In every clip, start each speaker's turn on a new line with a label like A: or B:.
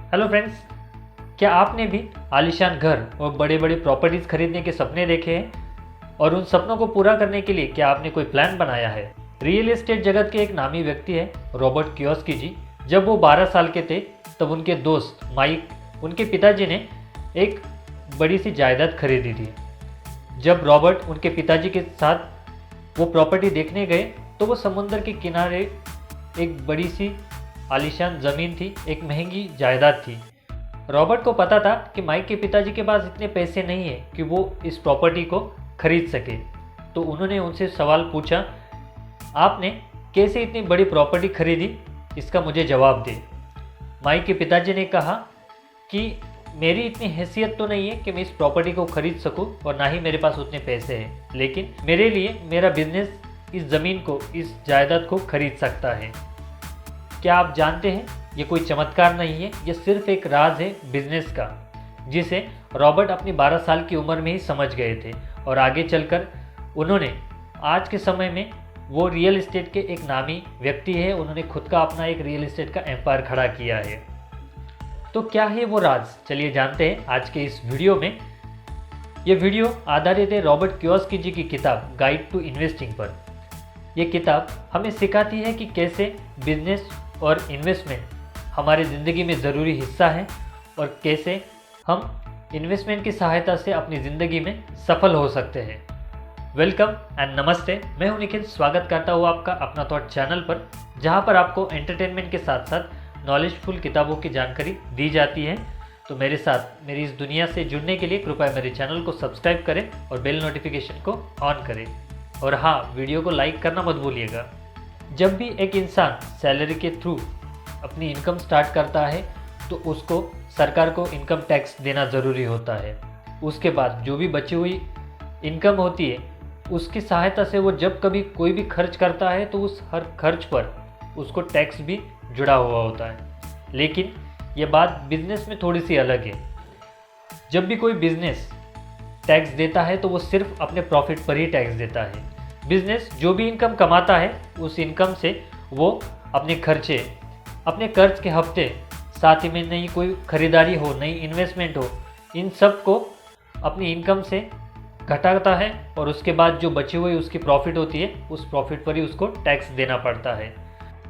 A: Hello friends, क्या आपने भी आलीशान घर और बड़े बड़े प्रॉपर्टीज़ खरीदने के सपने देखे हैं और उन सपनों को पूरा करने के लिए क्या आपने कोई प्लान बनाया है। रियल एस्टेट जगत के एक नामी व्यक्ति है रॉबर्ट कियोस्की जी। जब वो 12 साल के थे तब उनके दोस्त माइक, उनके पिताजी ने एक बड़ी सी जायदाद खरीदी थी। जब रॉबर्ट उनके पिताजी के साथ वो प्रॉपर्टी देखने गए तो वो समुंदर के किनारे एक बड़ी सी आलीशान ज़मीन थी, एक महंगी जायदाद थी। रॉबर्ट को पता था कि माइक के पिताजी के पास इतने पैसे नहीं हैं कि वो इस प्रॉपर्टी को खरीद सके। तो उन्होंने उनसे सवाल पूछा, आपने कैसे इतनी बड़ी प्रॉपर्टी खरीदी, इसका मुझे जवाब दे। माइक के पिताजी ने कहा कि मेरी इतनी हैसियत तो नहीं है कि मैं इस प्रॉपर्टी को खरीद सकूं और ना ही मेरे पास उतने पैसे हैं, लेकिन मेरे लिए मेरा बिजनेस इस ज़मीन को, इस जायदाद को खरीद सकता है। क्या आप जानते हैं, ये कोई चमत्कार नहीं है, ये सिर्फ एक राज है बिजनेस का, जिसे रॉबर्ट अपनी 12 साल की उम्र में ही समझ गए थे और आगे चलकर उन्होंने आज के समय में वो रियल एस्टेट के एक नामी व्यक्ति है। उन्होंने खुद का अपना एक रियल एस्टेट का एम्पायर खड़ा किया है। तो क्या है वो राज, चलिए जानते हैं आज के इस वीडियो में। ये वीडियो आधारित है रॉबर्ट कियोस्की जी की किताब गाइड टू इन्वेस्टिंग पर। ये किताब हमें सिखाती है कि कैसे बिजनेस और इन्वेस्टमेंट हमारी ज़िंदगी में ज़रूरी हिस्सा है और कैसे हम इन्वेस्टमेंट की सहायता से अपनी ज़िंदगी में सफल हो सकते हैं। वेलकम एंड नमस्ते, मैं हूं निखिल। स्वागत करता हूं आपका अपना थॉट चैनल पर, जहां पर आपको एंटरटेनमेंट के साथ साथ नॉलेजफुल किताबों की जानकारी दी जाती है। तो मेरे साथ मेरी इस दुनिया से जुड़ने के लिए कृपया मेरे चैनल को सब्सक्राइब करें और बेल नोटिफिकेशन को ऑन करें। और हाँ, वीडियो को लाइक करना मत भूलिएगा। जब भी एक इंसान सैलरी के थ्रू अपनी इनकम स्टार्ट करता है तो उसको सरकार को इनकम टैक्स देना ज़रूरी होता है। उसके बाद जो भी बची हुई इनकम होती है उसकी सहायता से वो जब कभी कोई भी खर्च करता है तो उस हर खर्च पर उसको टैक्स भी जुड़ा हुआ होता है। लेकिन ये बात बिजनेस में थोड़ी सी अलग है। जब भी कोई बिजनेस टैक्स देता है तो वो सिर्फ अपने प्रॉफिट पर ही टैक्स देता है। बिजनेस जो भी इनकम कमाता है उस इनकम से वो अपने खर्चे, अपने कर्ज के हफ्ते, साथ ही में नई कोई खरीदारी हो, नई इन्वेस्टमेंट हो, इन सब को अपनी इनकम से घटाता है और उसके बाद जो बची हुई उसकी प्रॉफिट होती है उस प्रॉफिट पर ही उसको टैक्स देना पड़ता है।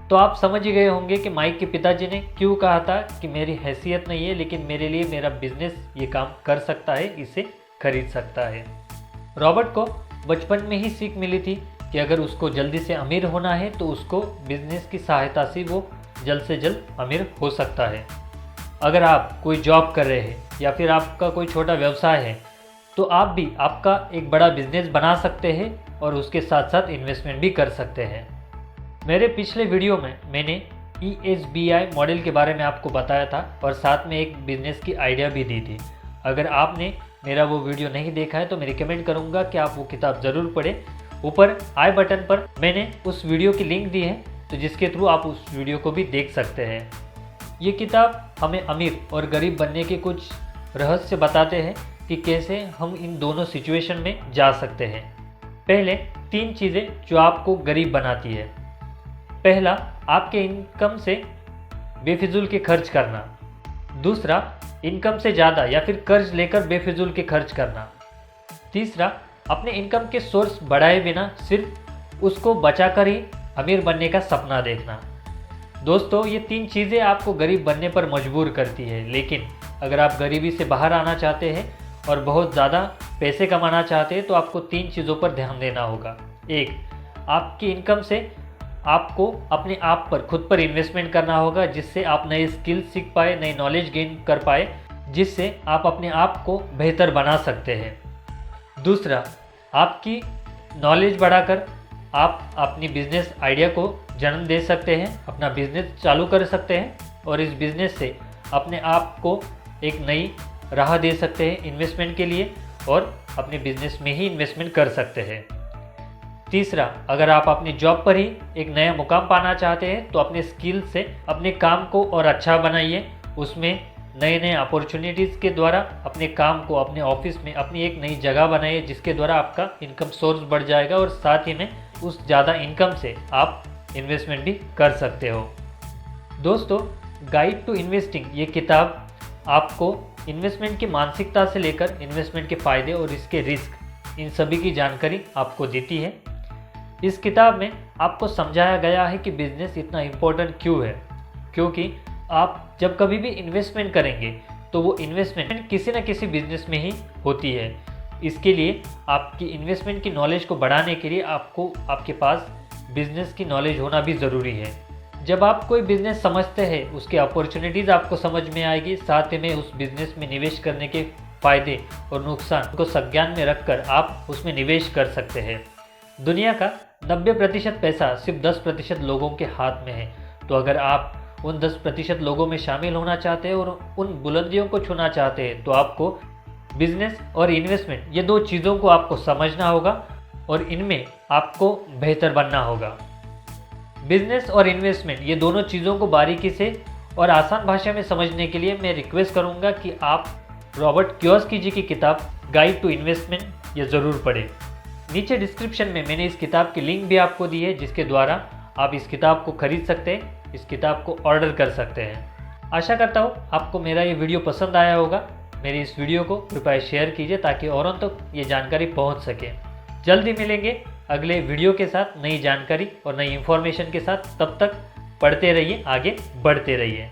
A: तो आप समझ ही गए होंगे कि माइक के पिताजी ने क्यों कहा था कि मेरी हैसियत नहीं है लेकिन मेरे लिए मेरा बिजनेस ये काम कर सकता है, इसे खरीद सकता है। रॉबर्ट को बचपन में ही सीख मिली थी कि अगर उसको जल्दी से अमीर होना है तो उसको बिजनेस की सहायता से वो जल्द से जल्द अमीर हो सकता है। अगर आप कोई जॉब कर रहे हैं या फिर आपका कोई छोटा व्यवसाय है तो आप भी आपका एक बड़ा बिजनेस बना सकते हैं और उसके साथ साथ इन्वेस्टमेंट भी कर सकते हैं। मेरे पिछले वीडियो में मैंने ESBI मॉडल के बारे में आपको बताया था और साथ में एक बिजनेस की आइडिया भी दी थी। अगर आपने मेरा वो वीडियो नहीं देखा है तो मैं रिकमेंड करूंगा कि आप वो किताब ज़रूर पढ़ें। ऊपर आई बटन पर मैंने उस वीडियो की लिंक दी है, तो जिसके थ्रू आप उस वीडियो को भी देख सकते हैं। ये किताब हमें अमीर और गरीब बनने के कुछ रहस्य बताते हैं कि कैसे हम इन दोनों सिचुएशन में जा सकते हैं। पहले 3 चीज़ें जो आपको गरीब बनाती है। पहला, आपके इनकम से बेफिजूल के खर्च करना। दूसरा, इनकम से ज़्यादा या फिर कर्ज लेकर बेफिजूल के खर्च करना। तीसरा, अपने इनकम के सोर्स बढ़ाए बिना सिर्फ उसको बचाकर ही अमीर बनने का सपना देखना। दोस्तों, ये 3 चीज़ें आपको गरीब बनने पर मजबूर करती है, लेकिन अगर आप गरीबी से बाहर आना चाहते हैं और बहुत ज़्यादा पैसे कमाना चाहते हैं तो आपको 3 चीज़ों पर ध्यान देना होगा। एक, आपकी इनकम से आपको अपने आप पर, खुद पर इन्वेस्टमेंट करना होगा, जिससे आप नए स्किल सीख पाए, नई नॉलेज गेन कर पाए, जिससे आप अपने आप को बेहतर बना सकते हैं। दूसरा, आपकी नॉलेज बढ़ाकर आप अपनी बिजनेस आइडिया को जन्म दे सकते हैं, अपना बिजनेस चालू कर सकते हैं और इस बिजनेस से अपने आप को एक नई राह दे सकते हैं इन्वेस्टमेंट के लिए और अपने बिजनेस में ही इन्वेस्टमेंट कर सकते हैं। तीसरा, अगर आप अपनी जॉब पर ही एक नया मुकाम पाना चाहते हैं तो अपने स्किल से अपने काम को और अच्छा बनाइए, उसमें नए नए अपॉर्चुनिटीज़ के द्वारा अपने काम को, अपने ऑफिस में अपनी एक नई जगह बनाइए, जिसके द्वारा आपका इनकम सोर्स बढ़ जाएगा और साथ ही में उस ज़्यादा इनकम से आप इन्वेस्टमेंट भी कर सकते हो। दोस्तों, गाइड टू इन्वेस्टिंग ये किताब आपको इन्वेस्टमेंट की मानसिकता से लेकर इन्वेस्टमेंट के फ़ायदे और इसके रिस्क इन सभी की जानकारी आपको देती है। इस किताब में आपको समझाया गया है कि बिज़नेस इतना इम्पोर्टेंट क्यों है, क्योंकि आप जब कभी भी इन्वेस्टमेंट करेंगे तो वो इन्वेस्टमेंट किसी न किसी बिज़नेस में ही होती है। इसके लिए आपकी इन्वेस्टमेंट की नॉलेज को बढ़ाने के लिए आपको आपके पास बिज़नेस की नॉलेज होना भी ज़रूरी है। जब आप कोई बिज़नेस समझते हैं उसके अपॉर्चुनिटीज़ आपको समझ में आएगी, साथ ही में उस बिज़नेस में निवेश करने के फ़ायदे और नुकसान को संज्ञान में रखकर आप उसमें निवेश कर सकते हैं। दुनिया का 90% पैसा सिर्फ 10% लोगों के हाथ में है, तो अगर आप उन 10% लोगों में शामिल होना चाहते हैं और उन बुलंदियों को छूना चाहते हैं तो आपको बिजनेस और इन्वेस्टमेंट ये दो चीज़ों को आपको समझना होगा और इनमें आपको बेहतर बनना होगा। बिजनेस और इन्वेस्टमेंट ये दोनों चीज़ों को बारीकी से और आसान भाषा में समझने के लिए मैं रिक्वेस्ट करूंगा कि आप रॉबर्ट कियोसाकी जी की किताब गाइड टू इन्वेस्टमेंट ये ज़रूर पढ़ें। नीचे डिस्क्रिप्शन में मैंने इस किताब की लिंक भी आपको दी है, जिसके द्वारा आप इस किताब को खरीद सकते हैं, इस किताब को ऑर्डर कर सकते हैं। आशा करता हूँ आपको मेरा ये वीडियो पसंद आया होगा। मेरी इस वीडियो को कृपया शेयर कीजिए ताकि औरों तक ये जानकारी पहुँच सके। जल्दी मिलेंगे अगले वीडियो के साथ नई जानकारी और नई इन्फॉर्मेशन के साथ। तब तक पढ़ते रहिए, आगे बढ़ते रहिए।